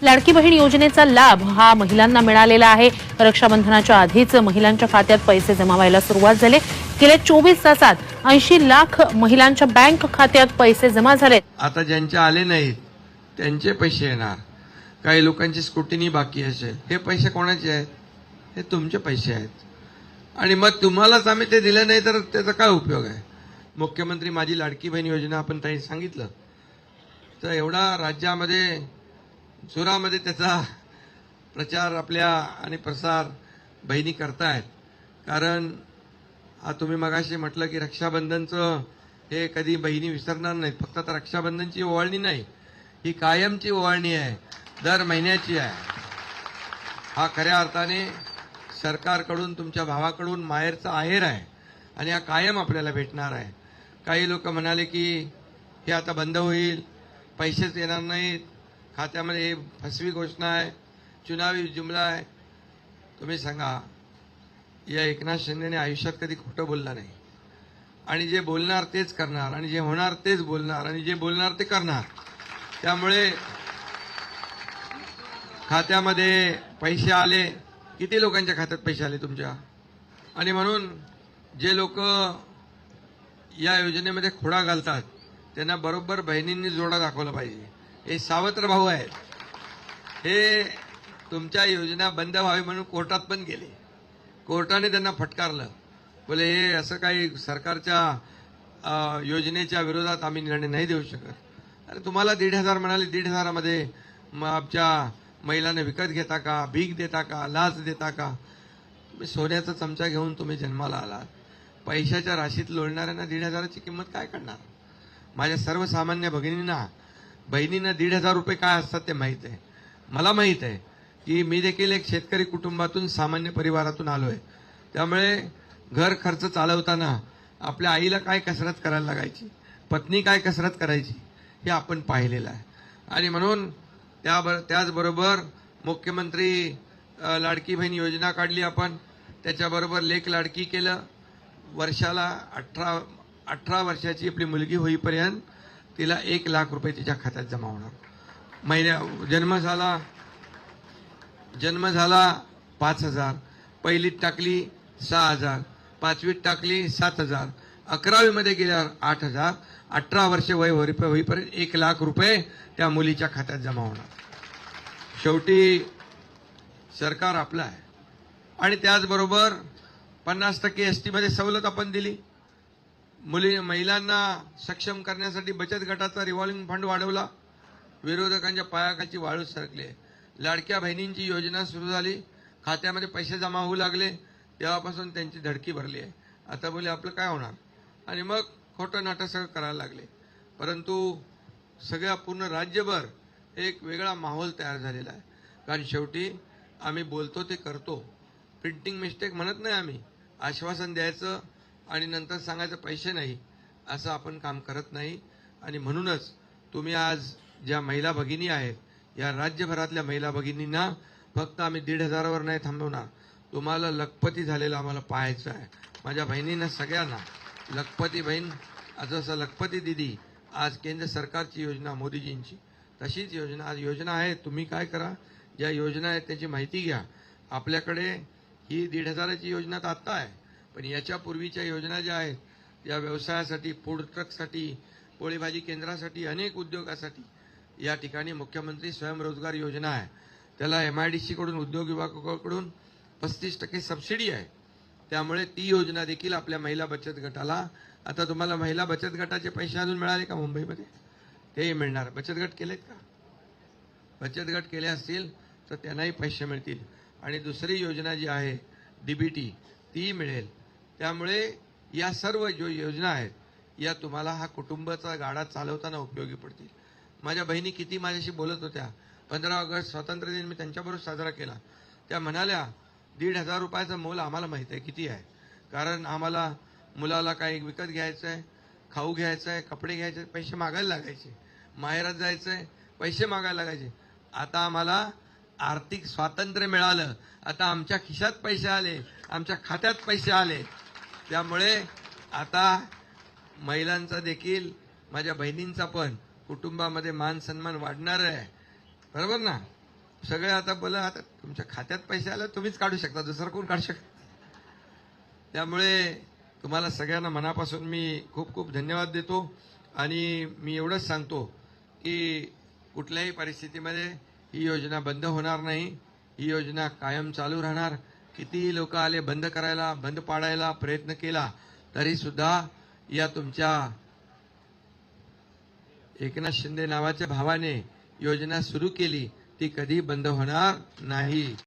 लाडकी बहीण योजनेचा लाभ हा महिलांना मिळालेला आहे। रक्षाबंधनाच्या आधीच महिलांच्या खात्यात पैसे जमा व्हायला सुरुवात झाली। गेल्या 24 तासात 80 लाख महिलांच्या बँक खात्यात पैसे जमा झाले। आता ज्यांचे आले नाहीत त्यांचे पैसे येणार, काही लोकांची स्क्रुटिनी बाकी असेल। हे पैसे कोणाचे आहेत? हे तुमचे पैसे आहेत आणि मग तुम्हालाच आम्ही ते दिले नाही तर त्याचा काय उपयोग आहे? मुख्यमंत्री माझी लाडकी बहीण योजना आपण ताई सांगितलं तर एवढा राज्यामध्ये जोरामध्ये त्याचा प्रचार आपल्या आणि प्रसार बहिणी करतायत। कारण तुम्ही मगाशी म्हटलं की रक्षाबंधनचं हे कधी बहिणी विसरणार नाहीत। फक्त आता रक्षाबंधनची ओवाळणी नाही, ही कायमची ओवाळणी आहे, दर महिन्याची आहे। हा खऱ्या अर्थाने सरकारकडून तुमच्या भावाकडून माहेरचा आहेर आहे आणि हा कायम आपल्याला भेटणार आहे। काही लोक म्हणाले की हे आता बंद होईल, पैसेच येणार नाहीत, खात्यामध्ये हे फसवी घोषणा आहे, चुनावी जुमला आहे। तुम्ही सांगा, या एकनाथ शिंदेने आयुष्यात कधी खोटं बोलला नाही आणि जे बोलणार तेच करणार आणि जे होणार तेच बोलणार आणि जे बोलणार ते करणार। त्यामुळे खात्यामध्ये पैसे आले, किती लोकांच्या खात्यात पैसे आले तुमच्या? आणि म्हणून जे लोक या योजनेमध्ये खोडा घालतात त्यांना बरोबर बहिणींनी जोडा दाखवला पाहिजे। हे सावत्र भाऊ आहेत, हे तुमच्या योजना बंद व्हावी म्हणून कोर्टात पण गेले, कोर्टाने त्यांना फटकारलं, बोले हे असं काही सरकारच्या योजनेच्या विरोधात आम्ही निर्णय नाही देऊ शकत। अरे तुम्हाला 1,500 म्हणाले, 1,500मध्ये आमच्या महिलांना विकत घेता का? भीक देता का? लाच देता का? तुम्ही सोन्याचा चमचा घेऊन तुम्ही जन्माला आलात। पैशाच्या राशीत लोळणाऱ्यांना 1,500ची किंमत काय करणार? माझ्या सर्वसामान्य भगिनींना बहिणींना 1,500 रुपये काय असतात ते माहीत आहे। मला माहीत आहे की मी देखील एक शेतकरी कुटुंबातून सामान्य परिवारातून आलोय। त्यामुळे घर खर्च चालवताना आपल्या आईला काय कसरत करायला लागायची, पत्नी काय कसरत करायची, हे आपण पाहिलेलं आहे। आणि म्हणून त्याचबरोबर मुख्यमंत्री लाडकी बहीण योजना काढली आपण, त्याच्याबरोबर लेक लाडकी केलं। वर्षाला 18 वर्षाची आपली मुलगी होईपर्यंत तिला 1 लाख रुपये तिच्या खात्यात जमा होणार। जन्म झाला 5,000, पहिलीत टाकली 6,000, 5वीत टाकली 7,000, 11वीमध्ये गेल्यावर 8,000, 18 वर्षे वय होईपर्यंत 1 लाख रुपये त्या मुलीच्या खात्यात जमा होणार। शेवटी सरकार आपलं आहे। आणि त्याचबरोबर 50% ST मध्ये सवलत आपण दिली। महिलांना सक्षम करण्यासाठी बचत गटाचा रिव्हॉल्विंग फंड वाढवला। विरोधकांच्या पायाखालची वाळू सरकली। लाडक्या बहिणींची योजना सुरू झाली, खात्यामध्ये पैसे जमा होऊ लागले, तेव्हापासून त्यांची धडकी भरली आहे। आता बोले आपलं काय होणार, आणि मग खोटं नाटक सगळं करायला लागले। परंतु सगळ्या पूर्ण राज्यभर एक वेगळा माहोल तयार झालेला आहे। कारण शेवटी आम्ही बोलतो ते करतो, प्रिंटिंग मिस्टेक म्हणत नाही आम्ही। आश्वासन द्यायचं आणि नंतर सांगायचं पैसे नाही, असं आपण काम करत नाही। आणि म्हणूनच तुम्ही आज ज्या महिला भगिनी आहेत, या राज्यभरातल्या महिला भगिनींना फक्त आम्ही 1,500वर नाही थांबवणार, तुम्हाला लखपती झालेलं आम्हाला पाहायचं आहे। माझ्या बहिणींना सगळ्यांना लखपती बहीण, जसं लखपती दिदी आज केंद्र सरकारची योजना मोदीजींची, तशीच योजना आज योजना आहे। तुम्ही काय करा, ज्या योजना आहेत त्याची माहिती घ्या। आपल्याकडे ही 1,500ची योजना तर आत्ता आहे, पण याच्या पूर्वीच्या योजना ज्या आहेत, या व्यवसायासाठी, फूड ट्रकसाठी, पोळी भाजी केंद्रासाठी, अनेक उद्योगासाठी या ठिकाणी मुख्यमंत्री स्वयंरोजगार योजना आहे। त्याला MIDC कडून, उद्योग विभागाकडून 35% सबसिडी आहे। त्यामुळे ती योजना देखील आपल्या महिला बचत गटाला, आता तुम्हाला महिला बचत गटाचे पैसे अजून मिळाले का मुंबईमध्ये? तेही मिळणार। बचत गट केलेत का? बचत गट केले असतील तर त्यांनाही पैसे मिळतील। आणि दुसरी योजना जी आहे DBT, ती मिळेल। त्यामुळे या सर्व जो योजना आहेत, या तुम्हाला हा कुटुंबाचा गाडा चालवताना उपयोगी पडतील। माझ्या बहिणी किती माझ्याशी बोलत होत्या। 15 ऑगस्ट स्वातंत्र्य दिन मी त्यांच्याबरोबर साजरा केला। त्या म्हणाल्या 1,500 रुपयाचं मोल आम्हाला माहित आहे किती आहे, कारण आम्हाला मुलाला काही विकत घ्यायचं आहे, खाऊ घ्यायचं आहे, कपडे घ्यायचे, पैसे मागायला लागायचे, माहेरात जायचं आहे, पैसे मागायला लागायचे। आता आम्हाला आर्थिक स्वातंत्र्य मिळालं, आता आमच्या खिशात पैसे आले, आमच्या खात्यात पैसे आले। त्यामुळे आता महिलांचा देखील, माझ्या बहिणींचा पण कुटुंबामध्ये मान सन्मान वाढणार आहे, बरोबर ना? सगळे आता बोला, आता तुमच्या खात्यात पैसे आले तुम्हीच काढू शकता, दुसरं कोण काढू शकत. त्यामुळे तुम्हाला सगळ्यांना मनापासून मी खूप खूप धन्यवाद देतो आणि मी एवढंच सांगतो की कुठल्याही परिस्थितीमध्ये ही योजना बंद होणार नाही. ही योजना कायम चालू राहणार. कितीही लोक आले बंद करायला, बंद पाडायला प्रयत्न केला तरी सुद्धा या तुमच्या एकनाथ शिंदे नावाच्या भावाने योजना सुरू केली, ती कधी बंद होणार नाही.